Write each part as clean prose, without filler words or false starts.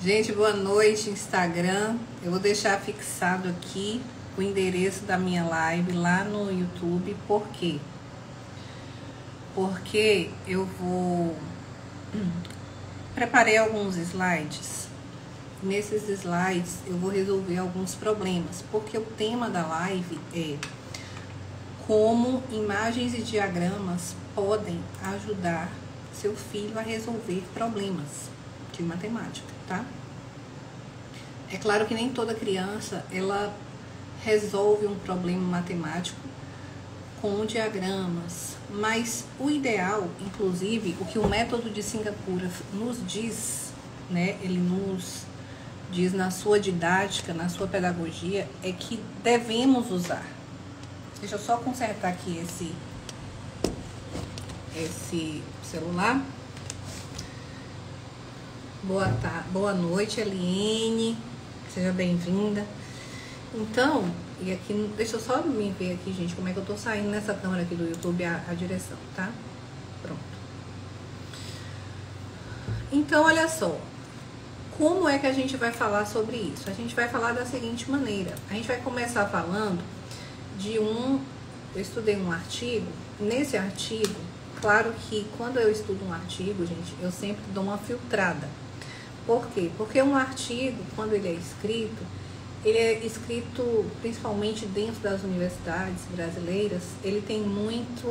Gente, boa noite, Instagram. Eu vou deixar fixado aqui o endereço da minha live lá no YouTube. Por quê? Porque eu preparei alguns slides. Nesses slides eu vou resolver alguns problemas, porque o tema da live é como imagens e diagramas podem ajudar seu filho a resolver problemas de matemática, tá? É claro que nem toda criança ela resolve um problema matemático com diagramas, mas o ideal, inclusive, o que o método de Singapura nos diz, né? Ele nos diz na sua didática, na sua pedagogia, é que devemos usar. Deixa eu só consertar aqui esse celular. Boa noite, Eliene. Seja bem-vinda. Então, e aqui, deixa eu só me ver aqui, gente, como é que eu tô saindo nessa câmera aqui do YouTube a direção, tá? Pronto. Então, olha só. Como é que a gente vai falar sobre isso? A gente vai falar da seguinte maneira. A gente vai começar falando de eu estudei um artigo. Nesse artigo, claro que quando eu estudo um artigo, gente, eu sempre dou uma filtrada. Por quê? Porque um artigo, quando ele é escrito principalmente dentro das universidades brasileiras, ele tem muita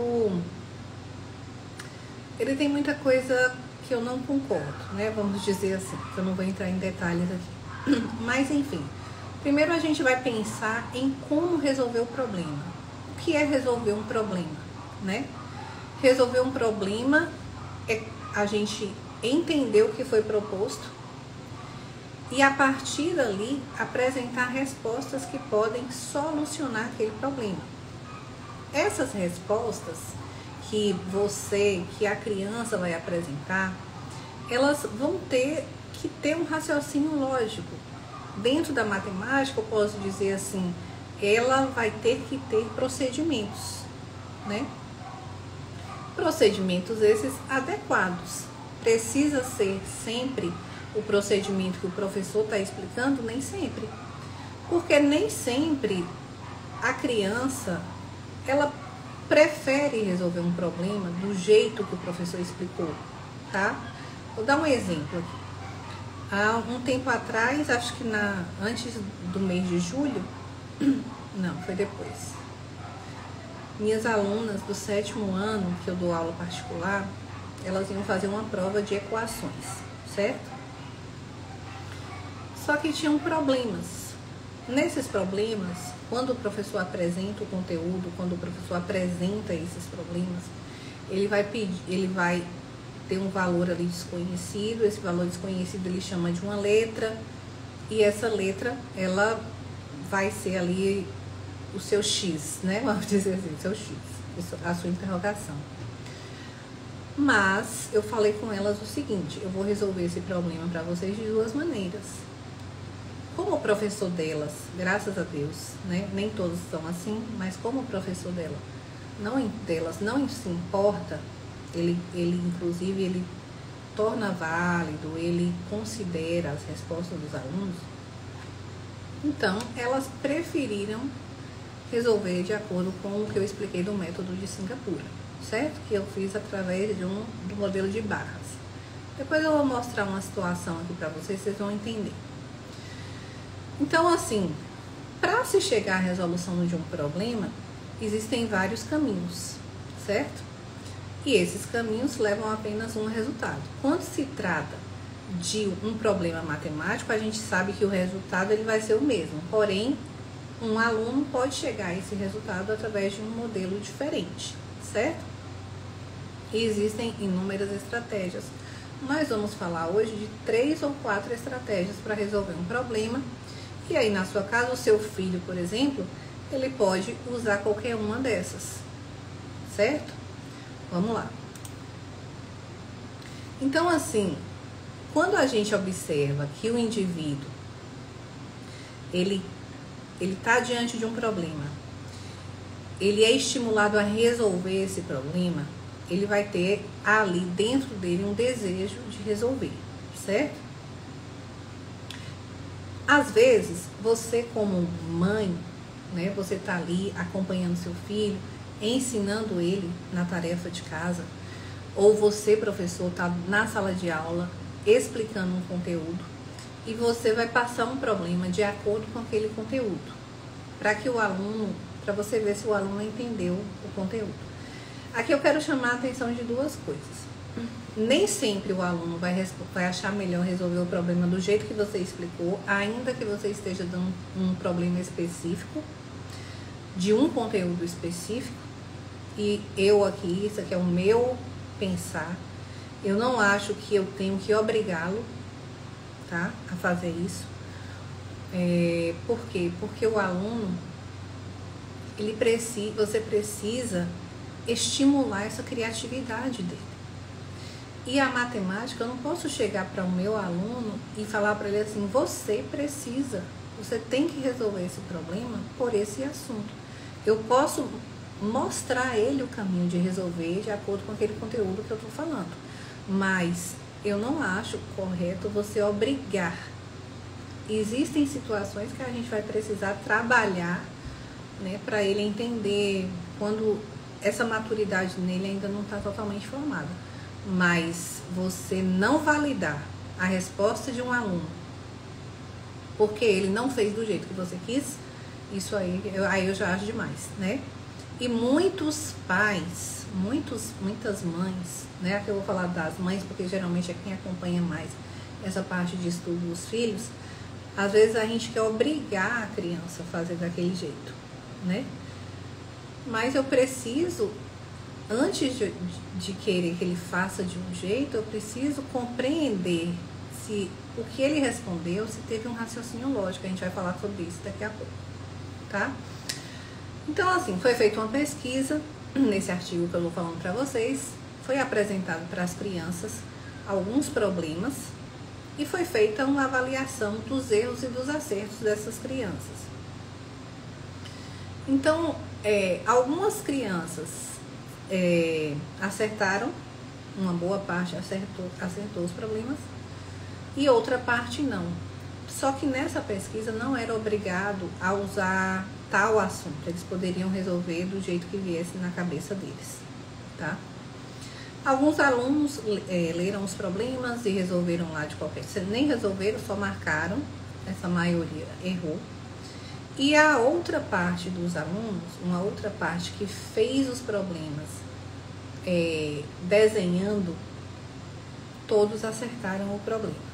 coisa que eu não concordo, né? Vamos dizer assim, que eu não vou entrar em detalhes aqui. Mas, enfim, primeiro a gente vai pensar em como resolver o problema. O que é resolver um problema, né? Resolver um problema é a gente entender o que foi proposto e, a partir dali, apresentar respostas que podem solucionar aquele problema. Essas respostas que a criança vai apresentar, elas vão ter que ter um raciocínio lógico. Dentro da matemática, eu posso dizer assim, ela vai ter que ter procedimentos, né? Procedimentos esses adequados. Precisa ser sempre o procedimento que o professor está explicando? Nem sempre. Porque nem sempre a criança, ela prefere resolver um problema do jeito que o professor explicou, tá? Vou dar um exemplo aqui. Há um tempo atrás, acho que antes do mês de julho, não, foi depois. Minhas alunas do 7º ano, que eu dou aula particular, elas iam fazer uma prova de equações, certo? Só que tinham problemas. Nesses problemas, quando o professor apresenta o conteúdo, quando o professor apresenta esses problemas, ele vai ter um valor ali desconhecido. Esse valor desconhecido ele chama de uma letra, e essa letra, ela vai ser ali o seu X, né? Vamos dizer assim, o seu X, a sua interrogação. Mas eu falei com elas o seguinte: eu vou resolver esse problema para vocês de duas maneiras. Como o professor delas, graças a Deus, né? Nem todos são assim, mas como o professor delas não se importa, ele inclusive ele torna válido, ele considera as respostas dos alunos. Então, elas preferiram resolver de acordo com o que eu expliquei do método de Singapura, certo? Que eu fiz através do modelo de barras. Depois eu vou mostrar uma situação aqui para vocês vão entender. Então, assim, para se chegar à resolução de um problema, existem vários caminhos, certo? E esses caminhos levam a apenas um resultado. Quando se trata de um problema matemático, a gente sabe que o resultado ele vai ser o mesmo. Porém, um aluno pode chegar a esse resultado através de um modelo diferente, certo? E existem inúmeras estratégias. Nós vamos falar hoje de 3 ou 4 estratégias para resolver um problema. E aí, na sua casa, o seu filho, por exemplo, ele pode usar qualquer uma dessas, certo? Vamos lá. Então, assim, quando a gente observa que o indivíduo, ele está diante de um problema, ele é estimulado a resolver esse problema, ele vai ter ali dentro dele um desejo de resolver, certo? Às vezes, você como mãe, né, você tá ali acompanhando seu filho, ensinando ele na tarefa de casa, ou você, professor, tá na sala de aula explicando um conteúdo e você vai passar um problema de acordo com aquele conteúdo, para que o aluno, para você ver se o aluno entendeu o conteúdo. Aqui eu quero chamar a atenção de duas coisas. Nem sempre o aluno vai achar melhor resolver o problema do jeito que você explicou, ainda que você esteja dando um problema específico, de um conteúdo específico. E eu aqui, isso aqui é o meu pensar, eu não acho que eu tenho que obrigá-lo, tá, a fazer isso. Por quê? Porque o aluno, você precisa estimular essa criatividade dele. E a matemática, eu não posso chegar para o meu aluno e falar para ele assim, você tem que resolver esse problema por esse assunto. Eu posso mostrar a ele o caminho de resolver de acordo com aquele conteúdo que eu estou falando. Mas eu não acho correto você obrigar. Existem situações que a gente vai precisar trabalhar, né, para ele entender quando essa maturidade nele ainda não está totalmente formada. Mas você não validar a resposta de um aluno porque ele não fez do jeito que você quis, isso aí eu já acho demais, né? E muitos pais, muitas mães, né? Aqui eu vou falar das mães porque geralmente é quem acompanha mais essa parte de estudo dos filhos. Às vezes a gente quer obrigar a criança a fazer daquele jeito, né? Mas eu preciso, antes de querer que ele faça de um jeito, eu preciso compreender se o que ele respondeu, se teve um raciocínio lógico. A gente vai falar sobre isso daqui a pouco, tá? Então, assim, foi feita uma pesquisa, nesse artigo que eu vou falando para vocês, foi apresentado para as crianças alguns problemas e foi feita uma avaliação dos erros e dos acertos dessas crianças. Então, algumas crianças acertaram, uma boa parte acertou os problemas e outra parte não. Só que nessa pesquisa não era obrigado a usar tal assunto, eles poderiam resolver do jeito que viesse na cabeça deles, tá? Alguns alunos leram os problemas e resolveram lá de qualquer jeito, nem resolveram, só marcaram, essa maioria errou. E a outra parte dos alunos, uma outra parte que fez os problemas desenhando, todos acertaram o problema.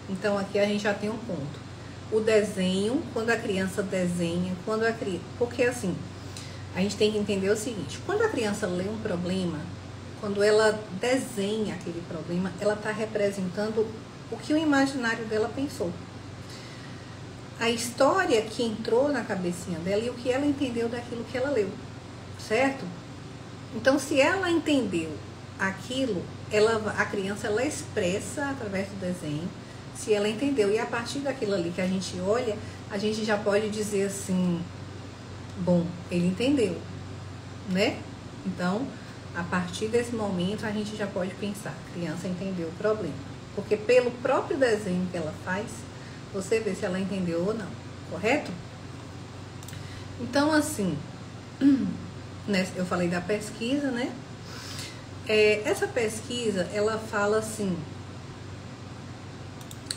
Então aqui a gente já tem um ponto. O desenho, quando a criança desenha, porque assim, a gente tem que entender o seguinte, quando a criança lê um problema, quando ela desenha aquele problema, ela está representando o que o imaginário dela pensou. A história que entrou na cabecinha dela e o que ela entendeu daquilo que ela leu, certo? Então, se ela entendeu aquilo, a criança ela expressa através do desenho, se ela entendeu. E a partir daquilo ali que a gente olha, a gente já pode dizer assim, bom, ele entendeu, né? Então, a partir desse momento, a gente já pode pensar, a criança entendeu o problema. Porque pelo próprio desenho que ela faz, você vê se ela entendeu ou não, correto? Então, assim, eu falei da pesquisa, né? Essa pesquisa, ela fala assim,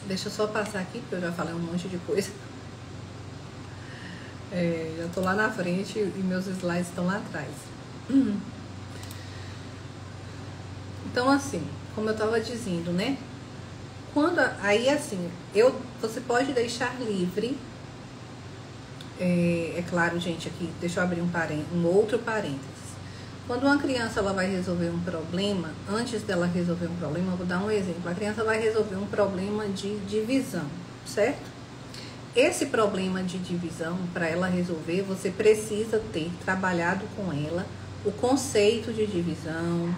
deixa eu só passar aqui, porque eu já falei um monte de coisa. Já tô lá na frente e meus slides estão lá atrás. Então, assim, como eu tava dizendo, né? Aí, assim, você pode deixar livre. É claro, gente, aqui, deixa eu abrir um outro parênteses. Quando uma criança ela vai resolver um problema, antes dela resolver um problema, eu vou dar um exemplo. A criança vai resolver um problema de divisão, certo? Esse problema de divisão, para ela resolver, você precisa ter trabalhado com ela o conceito de divisão,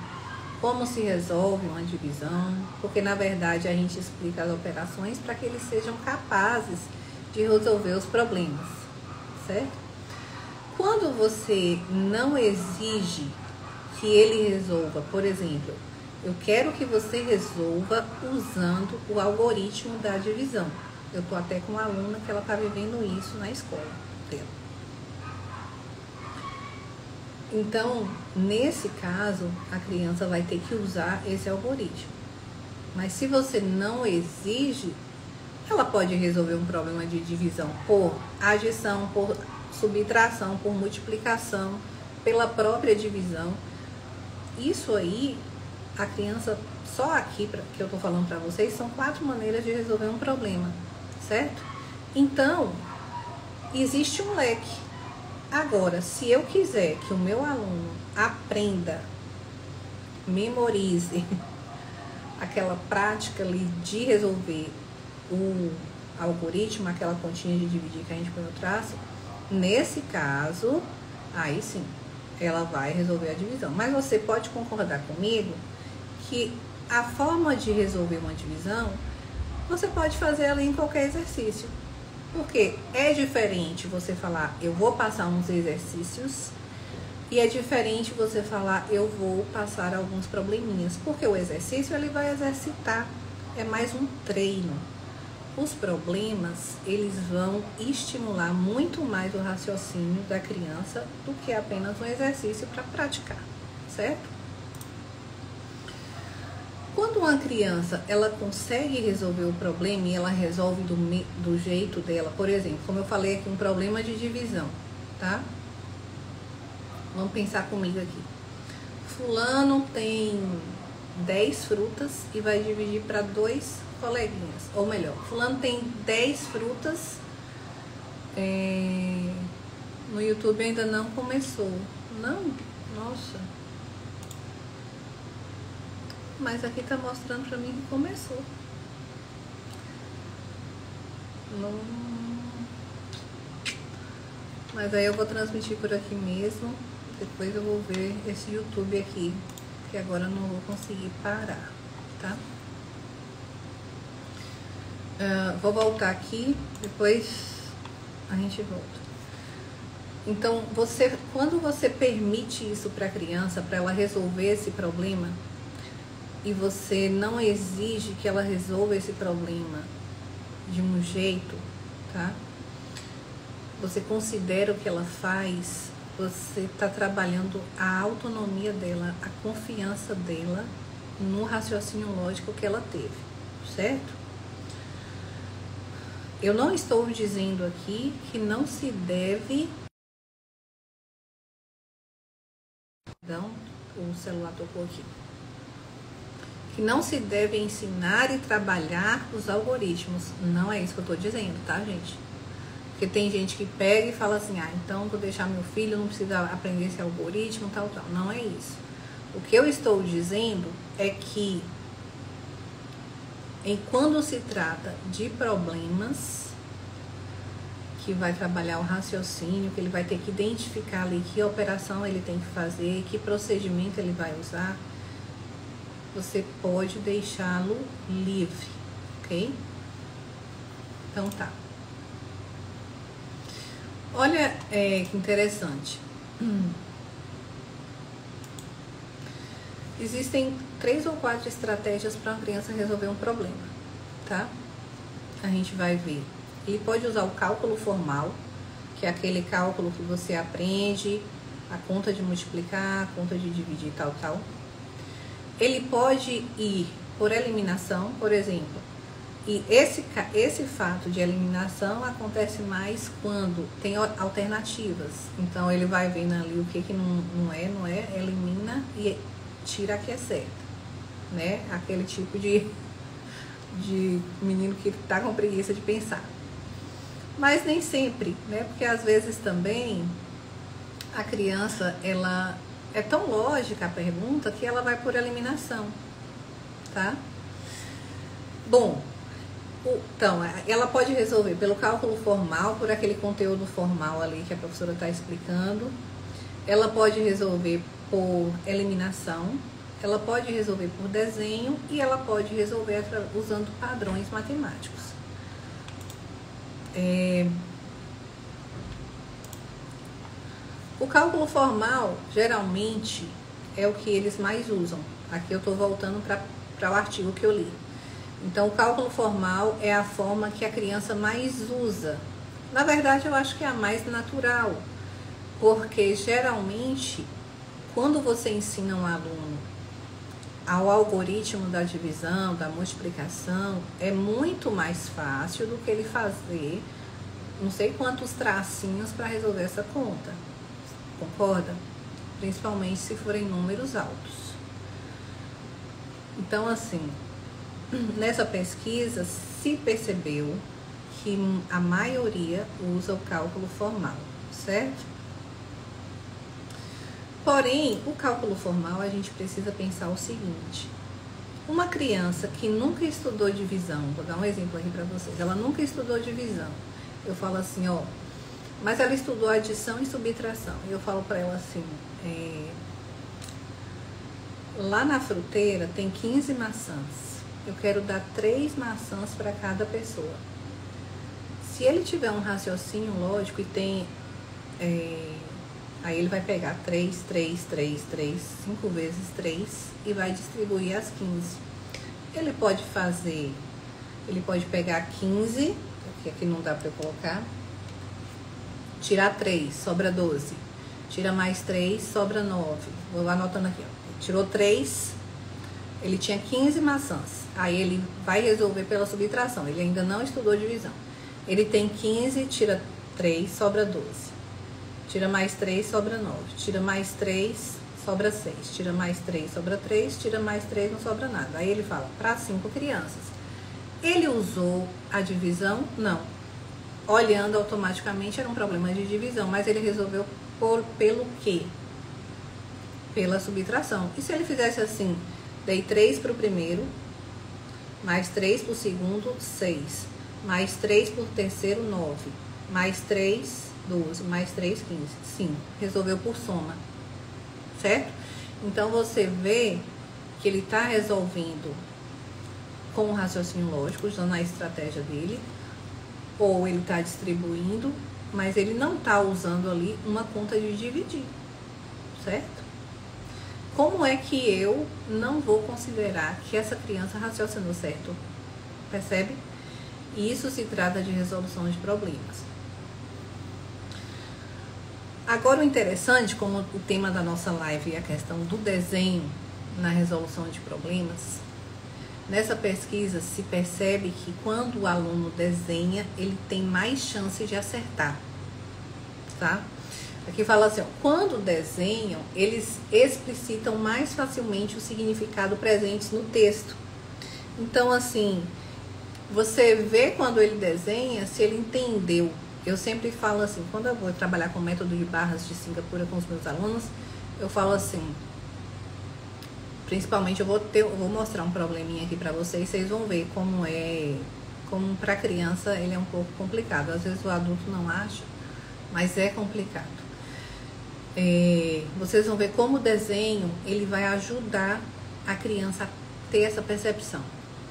como se resolve uma divisão, porque na verdade a gente explica as operações para que eles sejam capazes de resolver os problemas, certo? Quando você não exige que ele resolva, por exemplo, eu quero que você resolva usando o algoritmo da divisão. Eu tô até com uma aluna que ela tá vivendo isso na escola dela. Então, nesse caso, a criança vai ter que usar esse algoritmo. Mas se você não exige, ela pode resolver um problema de divisão por adição, por subtração, por multiplicação, pela própria divisão. Isso aí, a criança, só aqui que eu tô falando para vocês, são 4 maneiras de resolver um problema, certo? Então, existe um leque. Agora, se eu quiser que o meu aluno aprenda, memorize aquela prática ali de resolver o algoritmo, aquela continha de dividir que a gente põe no traço, nesse caso, aí sim, ela vai resolver a divisão. Mas você pode concordar comigo que a forma de resolver uma divisão, você pode fazer ela em qualquer exercício. Porque é diferente você falar, eu vou passar uns exercícios, e é diferente você falar, eu vou passar alguns probleminhas. Porque o exercício, ele vai exercitar, é mais um treino. Os problemas, eles vão estimular muito mais o raciocínio da criança do que apenas um exercício para praticar, certo? Quando uma criança, ela consegue resolver o problema e ela resolve do jeito dela, por exemplo, como eu falei aqui, um problema de divisão, tá? Vamos pensar comigo aqui. Fulano tem 10 frutas e vai dividir para 2 coleguinhas. Ou melhor, fulano tem 10 frutas. No YouTube ainda não começou. Não? Nossa. Mas aqui tá mostrando pra mim que começou. Não. Mas aí eu vou transmitir por aqui mesmo. Depois eu vou ver esse YouTube aqui, que agora eu não vou conseguir parar, tá? Vou voltar aqui, depois a gente volta. Então, quando você permite isso para a criança, para ela resolver esse problema, e você não exige que ela resolva esse problema de um jeito, tá? Você considera o que ela faz, você está trabalhando a autonomia dela, a confiança dela no raciocínio lógico que ela teve, certo? Eu não estou dizendo aqui que não se deve... Então, o celular tocou aqui. Que não se deve ensinar e trabalhar os algoritmos. Não é isso que eu estou dizendo, tá, gente? Porque tem gente que pega e fala assim, então vou deixar meu filho, não precisa aprender esse algoritmo, tal. Não é isso. O que eu estou dizendo é que quando se trata de problemas, que vai trabalhar o raciocínio, que ele vai ter que identificar ali que operação ele tem que fazer, que procedimento ele vai usar, você pode deixá-lo livre, ok? Então tá. Olha que interessante. Existem 3 ou 4 estratégias para uma criança resolver um problema, tá? A gente vai ver. Ele pode usar o cálculo formal, que é aquele cálculo que você aprende, a conta de multiplicar, a conta de dividir, tal. Ele pode ir por eliminação, por exemplo. E esse fato de eliminação acontece mais quando tem alternativas. Então, ele vai vendo ali o que não é, elimina e tira a que é certa, né? Aquele tipo de menino que tá com preguiça de pensar. Mas nem sempre, né? Porque às vezes também a criança, ela é tão lógica a pergunta que ela vai por eliminação, tá? Bom, então, ela pode resolver pelo cálculo formal, por aquele conteúdo formal ali que a professora está explicando. Ela pode resolver por eliminação, ela pode resolver por desenho e ela pode resolver usando padrões matemáticos. O cálculo formal, geralmente, é o que eles mais usam. Aqui eu estou voltando para o artigo que eu li. Então, o cálculo formal é a forma que a criança mais usa. Na verdade, eu acho que é a mais natural, porque geralmente, quando você ensina um aluno ao algoritmo da divisão, da multiplicação, é muito mais fácil do que ele fazer não sei quantos tracinhos para resolver essa conta. Concorda? Principalmente se forem números altos. Então, assim, nessa pesquisa se percebeu que a maioria usa o cálculo formal, certo? Porém, o cálculo formal a gente precisa pensar o seguinte: uma criança que nunca estudou divisão, vou dar um exemplo aqui para vocês, ela nunca estudou divisão. Eu falo assim, ó, mas ela estudou adição e subtração. E eu falo para ela assim, lá na fruteira tem 15 maçãs. Eu quero dar 3 maçãs para cada pessoa. Se ele tiver um raciocínio lógico e tem... aí ele vai pegar 3, 5 vezes 3 e vai distribuir as 15. Ele pode fazer... Ele pode pegar 15, que aqui não dá para eu colocar. Tirar 3, sobra 12. Tira mais 3, sobra 9. Vou anotando aqui, ó. Tirou 3, ele tinha 15 maçãs. Aí ele vai resolver pela subtração. Ele ainda não estudou divisão. Ele tem 15, tira 3, sobra 12. Tira mais 3, sobra 9. Tira mais 3, sobra 6. Tira mais 3, sobra 3. Tira mais 3, não sobra nada. Aí ele fala, para 5 crianças. Ele usou a divisão? Não. Olhando automaticamente era um problema de divisão, mas ele resolveu pelo quê? Pela subtração. E se ele fizesse assim, dei 3 para o primeiro, mais 3 para o segundo, 6, mais 3 para o terceiro, 9, mais 3, 12, mais 3, 15, 5. Resolveu por soma, certo? Então, você vê que ele está resolvendo com o raciocínio lógico, usando a estratégia dele, ou ele está distribuindo, mas ele não está usando ali uma conta de dividir, certo? Como é que eu não vou considerar que essa criança raciocinou certo? Percebe? E isso se trata de resolução de problemas. Agora, o interessante, como o tema da nossa live é a questão do desenho na resolução de problemas, nessa pesquisa se percebe que quando o aluno desenha, ele tem mais chance de acertar, tá? Aqui fala assim, ó, quando desenham, eles explicitam mais facilmente o significado presente no texto. Então, assim, você vê quando ele desenha, se ele entendeu. Eu sempre falo assim, quando eu vou trabalhar com o método de barras de Singapura com os meus alunos, eu falo assim, principalmente eu vou mostrar um probleminha aqui pra vocês vão ver como pra criança ele é um pouco complicado. Às vezes o adulto não acha, mas é complicado. Vocês vão ver como o desenho ele vai ajudar a criança a ter essa percepção,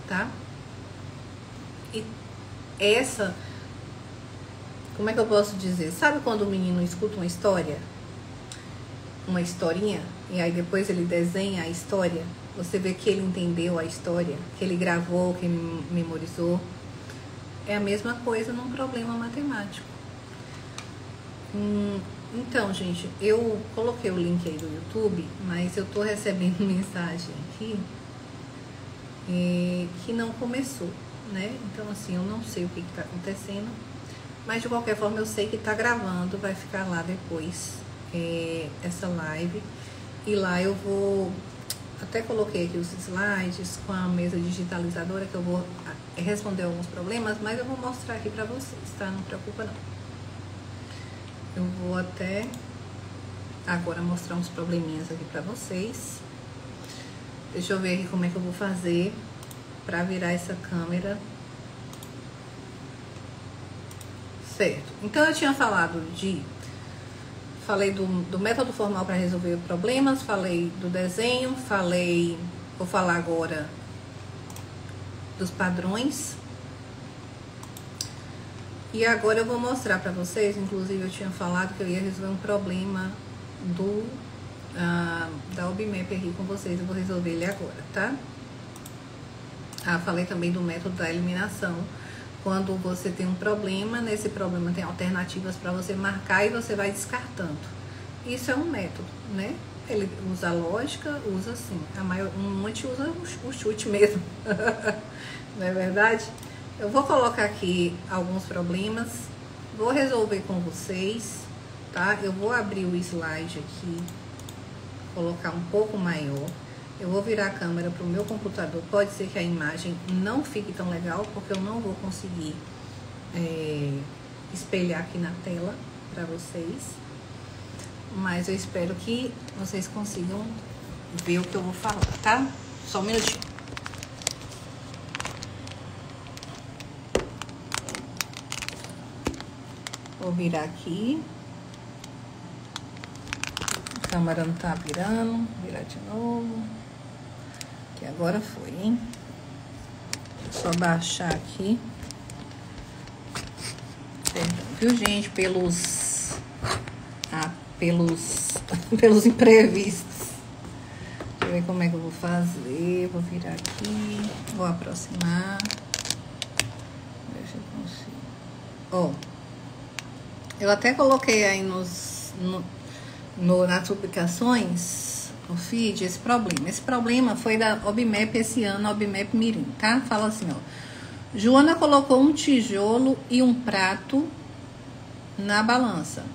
tá? E essa, como é que eu posso dizer? Sabe quando o menino escuta uma história? Uma historinha, e aí depois ele desenha a história, você vê que ele entendeu a história, que ele gravou, que ele memorizou. É a mesma coisa num problema matemático. Então, gente, eu coloquei o link aí do YouTube, mas eu tô recebendo mensagem aqui que não começou, né? Então, assim, eu não sei o que tá acontecendo, mas de qualquer forma eu sei que tá gravando, vai ficar lá depois essa live, e lá eu vou, até coloquei aqui os slides com a mesa digitalizadora, que eu vou responder alguns problemas, mas eu vou mostrar aqui pra vocês, tá? Não preocupa não. Eu vou até agora mostrar uns probleminhas aqui pra vocês. Deixa eu ver aqui como é que eu vou fazer pra virar essa câmera. Certo. Então, eu tinha falado falei do método formal para resolver problemas, falei do desenho, vou falar agora dos padrões. E agora eu vou mostrar para vocês, inclusive eu tinha falado que eu ia resolver um problema da OBMAP aqui com vocês, eu vou resolver ele agora, tá? falei também do método da eliminação. Quando você tem um problema, nesse problema tem alternativas para você marcar e você vai descartando. Isso é um método, né? Ele usa lógica, usa assim. Um monte usa o chute mesmo. Não é verdade? Eu vou colocar aqui alguns problemas, vou resolver com vocês, tá? Eu vou abrir o slide aqui, colocar um pouco maior. Eu vou virar a câmera para o meu computador. Pode ser que a imagem não fique tão legal, porque eu não vou conseguir espelhar aqui na tela para vocês. Mas eu espero que vocês consigam ver o que eu vou falar, tá? Só um minutinho. Vou virar aqui. A câmera não tá virando. Virar de novo. Que agora foi, hein? Só baixar aqui. Perdão, viu, gente? Pelos imprevistos. Deixa eu ver como é que eu vou fazer. Vou virar aqui. Vou aproximar. Ver se eu consigo. Ó. Eu até coloquei aí nas publicações, no feed, esse problema. Esse problema foi da OBMEP esse ano, OBMEP Mirim, tá? Fala assim, ó. Joana colocou um tijolo e um prato na balança.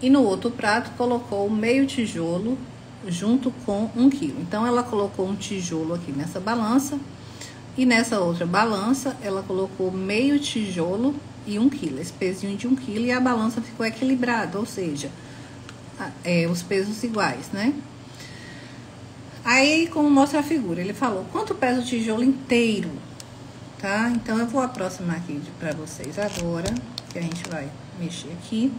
E no outro prato colocou meio tijolo junto com 1 quilo. Então, ela colocou um tijolo aqui nessa balança. E nessa outra balança, ela colocou meio tijolo e 1 quilo. Esse pezinho de 1 quilo e a balança ficou equilibrada. Ou seja, os pesos iguais, né? Aí, como mostra a figura, ele falou, quanto pesa o tijolo inteiro? Tá? Então, eu vou aproximar aqui pra vocês agora, que a gente vai mexer aqui.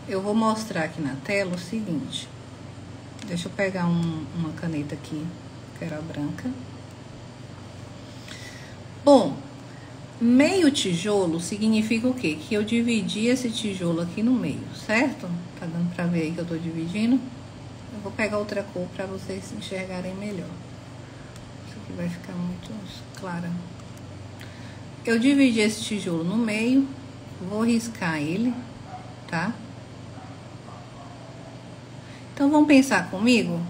Eu vou mostrar aqui na tela o seguinte. Deixa eu pegar uma caneta aqui, que era branca. Bom, meio tijolo significa o quê? Que eu dividi esse tijolo aqui no meio, certo? Tá dando pra ver aí que eu tô dividindo? Eu vou pegar outra cor pra vocês enxergarem melhor. Isso aqui vai ficar muito clara. Eu dividi esse tijolo no meio, vou riscar ele, tá? Então, vamos pensar comigo?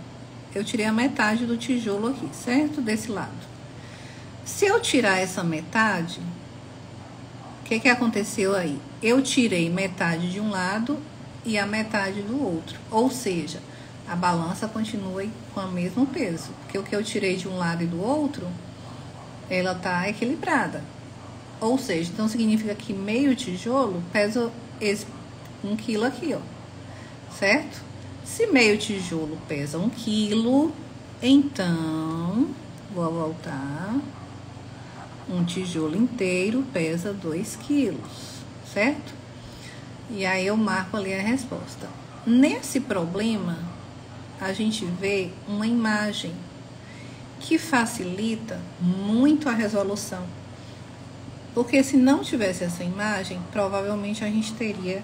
Eu tirei a metade do tijolo aqui, certo? Desse lado. Se eu tirar essa metade, o que aconteceu aí? Eu tirei metade de um lado e a metade do outro. Ou seja, a balança continua com o mesmo peso. Porque o que eu tirei de um lado e do outro, ela tá equilibrada. Ou seja, então significa que meio tijolo pesa esse 1 quilo aqui, ó. Certo? Se meio tijolo pesa 1 quilo, então, vou voltar, um tijolo inteiro pesa 2 quilos, certo? E aí eu marco ali a resposta. Nesse problema, a gente vê uma imagem que facilita muito a resolução. Porque se não tivesse essa imagem, provavelmente a gente teria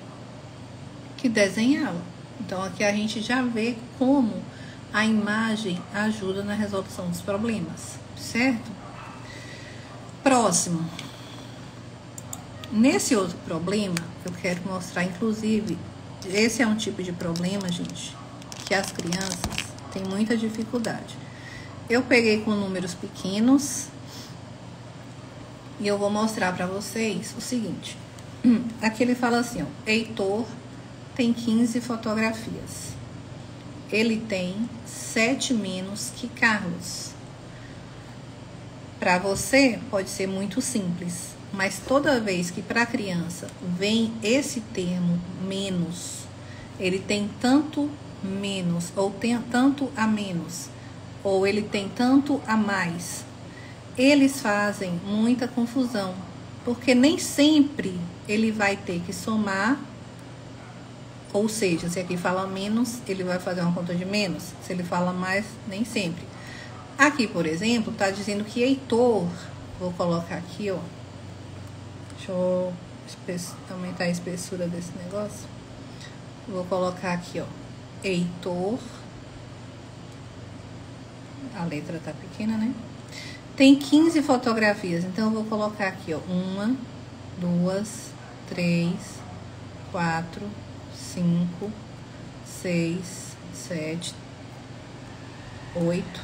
que desenhá-la. Então, aqui a gente já vê como a imagem ajuda na resolução dos problemas, certo? Próximo. Nesse outro problema, eu quero mostrar, inclusive, esse é um tipo de problema, gente, que as crianças têm muita dificuldade. Eu peguei com números pequenos e eu vou mostrar para vocês o seguinte. Aqui ele fala assim, ó, Heitor tem 15 fotografias. Ele tem 7 menos que Carlos. Para você pode ser muito simples, mas toda vez que para a criança vem esse termo menos, ele tem tanto menos, ou tem tanto a menos, ou ele tem tanto a mais, eles fazem muita confusão, porque nem sempre ele vai ter que somar. Ou seja, se aqui fala menos, ele vai fazer uma conta de menos. Se ele fala mais, nem sempre. Aqui, por exemplo, tá dizendo que Heitor, vou colocar aqui, ó. Deixa eu aumentar a espessura desse negócio. Vou colocar aqui, ó. Heitor. A letra tá pequena, né? Tem 15 fotografias, então eu vou colocar aqui, ó, 1, 2, 3, 4, 5, 6, 7, 8,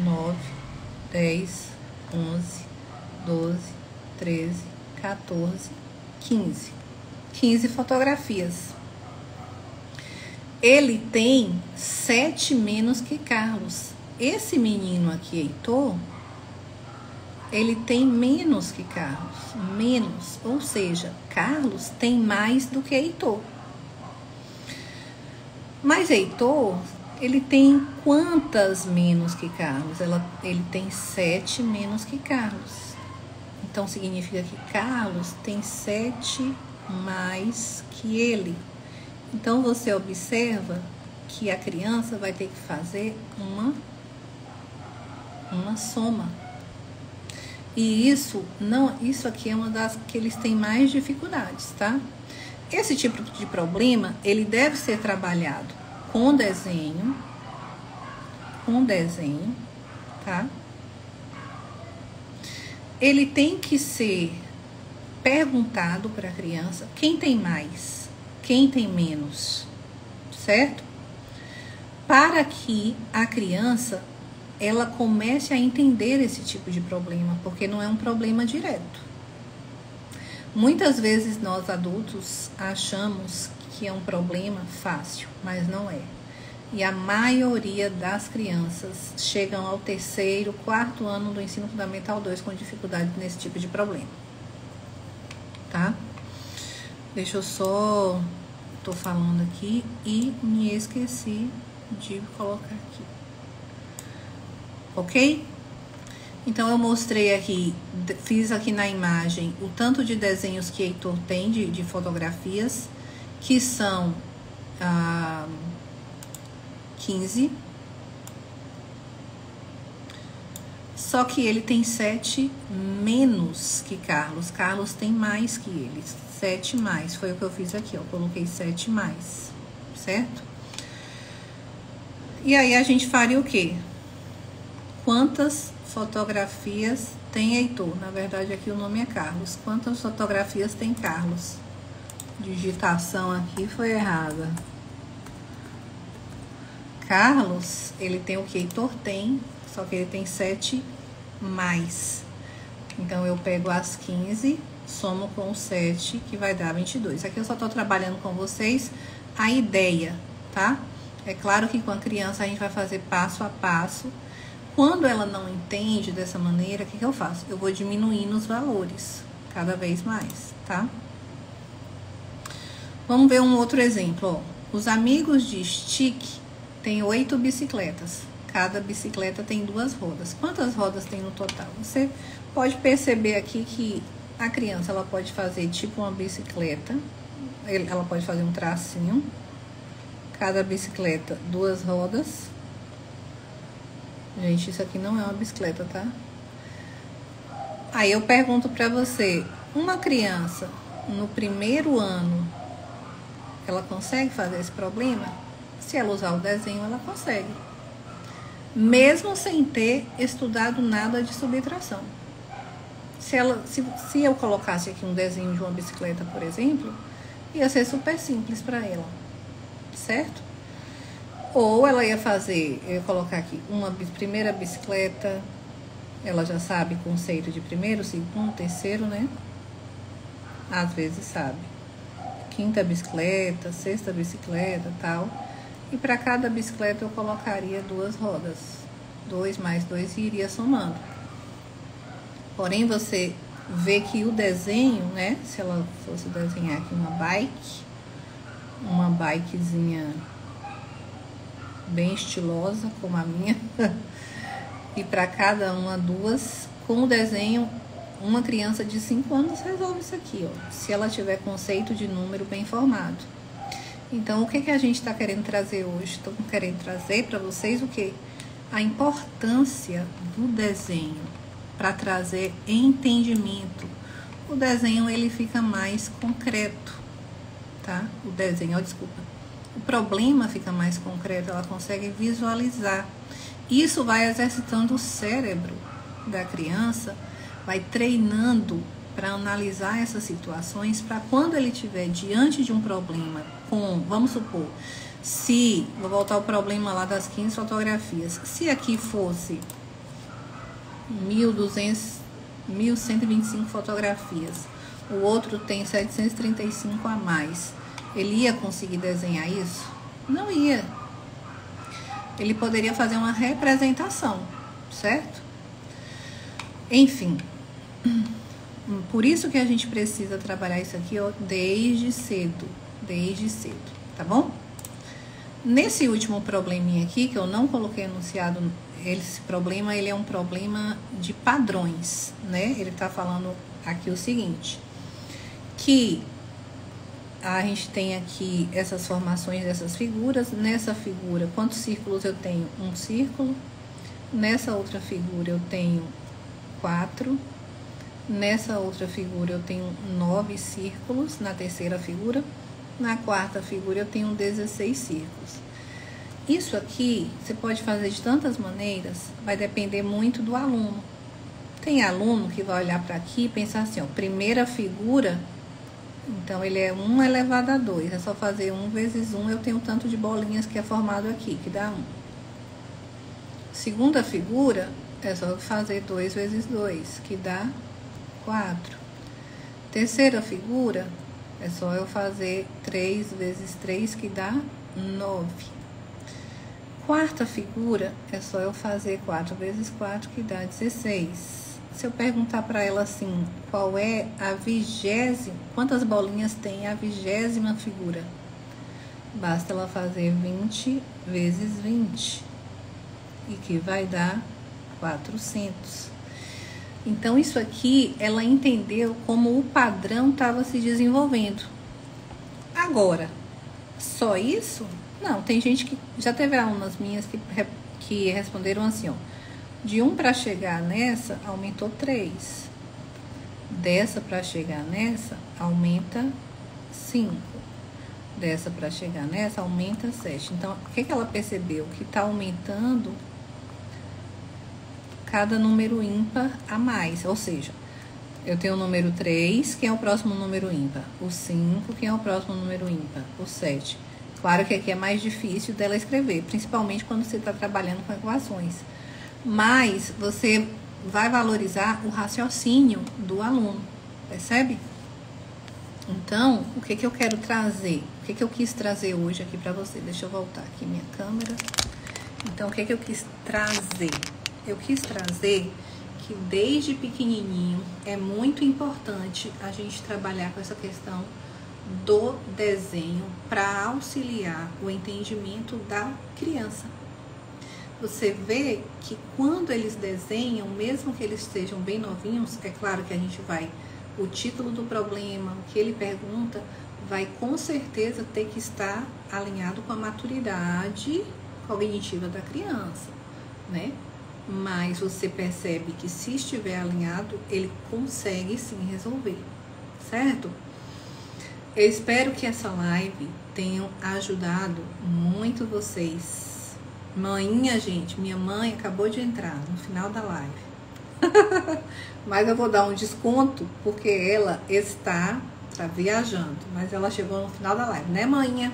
9, 10, 11, 12, 13, 14, 15. 15 fotografias. Ele tem 7 menos que Carlos. Esse menino aqui, Heitor, ele tem menos que Carlos. Menos. Ou seja, Carlos tem mais do que Heitor. Mas Heitor, ele tem quantas menos que Carlos? Ele tem 7 menos que Carlos. Então, significa que Carlos tem 7 mais que ele. Então, você observa que a criança vai ter que fazer uma soma. E isso aqui é uma das que eles têm mais dificuldades, tá? Esse tipo de problema, ele deve ser trabalhado com desenho, tá? Ele tem que ser perguntado para a criança quem tem mais, quem tem menos, certo? Para que a criança ela comece a entender esse tipo de problema, porque não é um problema direto. Muitas vezes nós adultos achamos que é um problema fácil, mas não é. E a maioria das crianças chegam ao 3º, 4º ano do ensino fundamental 2 com dificuldade nesse tipo de problema. Tá? Deixa eu só... Tô falando aqui e me esqueci de colocar aqui. Ok? Então, eu mostrei aqui, fiz aqui na imagem o tanto de desenhos que Heitor tem de fotografias, que são 15. Só que ele tem 7 menos que Carlos. Carlos tem mais que ele, 7 mais. Foi o que eu fiz aqui, ó. Coloquei 7 mais, certo? E aí, a gente faria o quê? Quantas fotografias tem Heitor? Na verdade, aqui o nome é Carlos. Quantas fotografias tem Carlos? Digitação aqui foi errada. Carlos, ele tem o que Heitor tem, só que ele tem 7 mais. Então, eu pego as 15, somo com o 7, que vai dar 22. Aqui eu só tô trabalhando com vocês a ideia, tá? É claro que com a criança a gente vai fazer passo a passo. Quando ela não entende dessa maneira, o que eu faço? Eu vou diminuindo os valores cada vez mais, tá? Vamos ver um outro exemplo, ó. Os amigos de Stick têm 8 bicicletas. Cada bicicleta tem 2 rodas. Quantas rodas tem no total? Você pode perceber aqui que a criança, ela pode fazer tipo uma bicicleta. Ela pode fazer um tracinho. Cada bicicleta, 2 rodas. Gente, isso aqui não é uma bicicleta, tá? Aí eu pergunto pra você, uma criança no 1º ano, ela consegue fazer esse problema? Se ela usar o desenho, ela consegue. Mesmo sem ter estudado nada de subtração. Se eu colocasse aqui um desenho de uma bicicleta, por exemplo, ia ser super simples para ela, certo? Ou ela ia fazer, eu ia colocar aqui uma primeira bicicleta, ela já sabe conceito de primeiro, segundo, terceiro, né? Às vezes sabe. 5ª bicicleta, 6ª bicicleta, tal. E para cada bicicleta eu colocaria 2 rodas. 2 mais 2 e iria somando. Porém, você vê que o desenho, né? Se ela fosse desenhar aqui uma bikezinha bem estilosa, como a minha, e para cada uma 2, com o desenho, uma criança de 5 anos resolve isso aqui, ó, se ela tiver conceito de número bem formado. Então, o que a gente está querendo trazer hoje? Estou querendo trazer para vocês o quê? A importância do desenho para trazer entendimento. O desenho, ele fica mais concreto, tá? O desenho, desculpa. O problema fica mais concreto, ela consegue visualizar. Isso vai exercitando o cérebro, da criança, vai treinando para analisar essas situações, para quando ele estiver diante de um problema com, vamos supor, se, vou voltar ao problema lá das 15 fotografias, se aqui fosse 1.125 fotografias, o outro tem 735 a mais, ele ia conseguir desenhar isso? Não ia. Ele poderia fazer uma representação, certo? Enfim, por isso que a gente precisa trabalhar isso aqui, ó, desde cedo, tá bom? Nesse último probleminha aqui, que eu não coloquei enunciado, esse problema, ele é um problema de padrões, né? Ele tá falando aqui o seguinte, que a gente tem aqui essas formações dessas figuras. Nessa figura, quantos círculos eu tenho? Um círculo. Nessa outra figura eu tenho 4. Nessa outra figura eu tenho 9 círculos. Na terceira figura. Na quarta figura eu tenho 16 círculos. Isso aqui você pode fazer de tantas maneiras, vai depender muito do aluno. Tem aluno que vai olhar para aqui e pensar assim, ó, primeira figura, então ele é 1 elevado a 2, é só fazer 1 vezes 1, eu tenho tanto de bolinhas que é formado aqui, que dá 1. Segunda figura, é só fazer 2 vezes 2, que dá 4. Terceira figura, é só eu fazer 3 vezes 3, que dá 9. Quarta figura, é só eu fazer 4 vezes 4, que dá 16. Se eu perguntar para ela assim, qual é a 20ª, quantas bolinhas tem a 20ª figura? Basta ela fazer 20 vezes 20, e que vai dar 400. Então, isso aqui, ela entendeu como o padrão estava se desenvolvendo. Agora, só isso? Não, tem gente que... Já teve alunas minhas que responderam assim, ó. De 1 para chegar nessa, aumentou 3. Dessa para chegar nessa, aumenta 5. Dessa para chegar nessa, aumenta 7. Então, o que ela percebeu? Que está aumentando cada número ímpar a mais. Ou seja, eu tenho o número 3, quem é o próximo número ímpar? O 5, quem é o próximo número ímpar? O 7. Claro que aqui é mais difícil dela escrever, principalmente quando você está trabalhando com equações. Mas você vai valorizar o raciocínio do aluno, percebe? Então, o que eu quero trazer? O que eu quis trazer hoje aqui para você? Deixa eu voltar aqui minha câmera. Então, o que eu quis trazer? Eu quis trazer que desde pequenininho é muito importante a gente trabalhar com essa questão do desenho para auxiliar o entendimento da criança. Você vê que quando eles desenham, mesmo que eles estejam bem novinhos, é claro que a gente vai, o título do problema, o que ele pergunta, vai com certeza ter que estar alinhado com a maturidade cognitiva da criança, né? Mas você percebe que se estiver alinhado, ele consegue sim resolver, certo? Eu espero que essa live tenha ajudado muito vocês. Manhinha, gente, minha mãe acabou de entrar no final da live. Mas eu vou dar um desconto porque ela está viajando. Mas ela chegou no final da live, né, manhinha?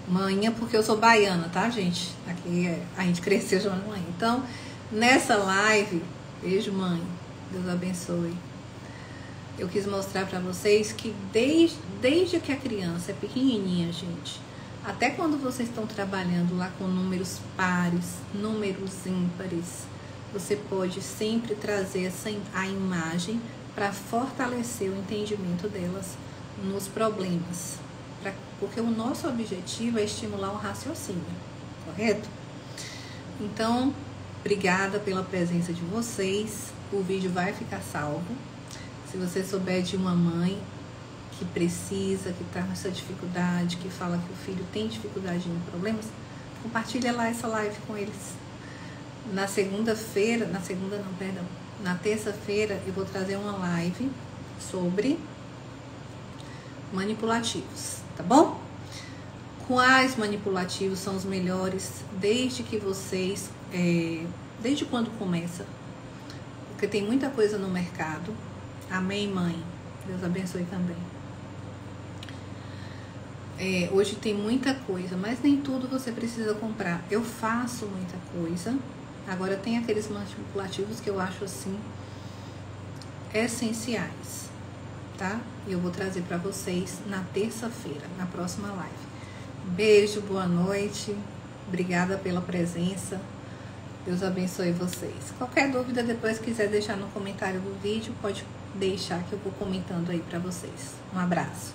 Manhinha porque eu sou baiana, tá, gente? Aqui a gente cresceu chamando mãe. Então, nessa live, beijo, mãe. Deus abençoe. Eu quis mostrar pra vocês que desde que a criança é pequenininha, gente, até quando vocês estão trabalhando lá com números pares, números ímpares, você pode sempre trazer a imagem para fortalecer o entendimento delas nos problemas. Porque o nosso objetivo é estimular o raciocínio, correto? Então, obrigada pela presença de vocês. O vídeo vai ficar salvo. Se você souber de uma mãe que precisa, que está nessa dificuldade, que fala que o filho tem dificuldade em problemas, compartilha lá essa live com eles. Na segunda-feira, na terça-feira eu vou trazer uma live sobre manipulativos, tá bom? Quais manipulativos são os melhores, desde que vocês Desde quando começa? Porque tem muita coisa no mercado. Amém, mãe? Deus abençoe também. Hoje tem muita coisa, mas nem tudo você precisa comprar. Eu faço muita coisa. Agora tem aqueles manipulativos que eu acho assim essenciais, tá? E eu vou trazer para vocês na terça-feira, na próxima live. Beijo, boa noite. Obrigada pela presença. Deus abençoe vocês. Qualquer dúvida, depois quiser deixar no comentário do vídeo, pode deixar que eu vou comentando aí para vocês. Um abraço.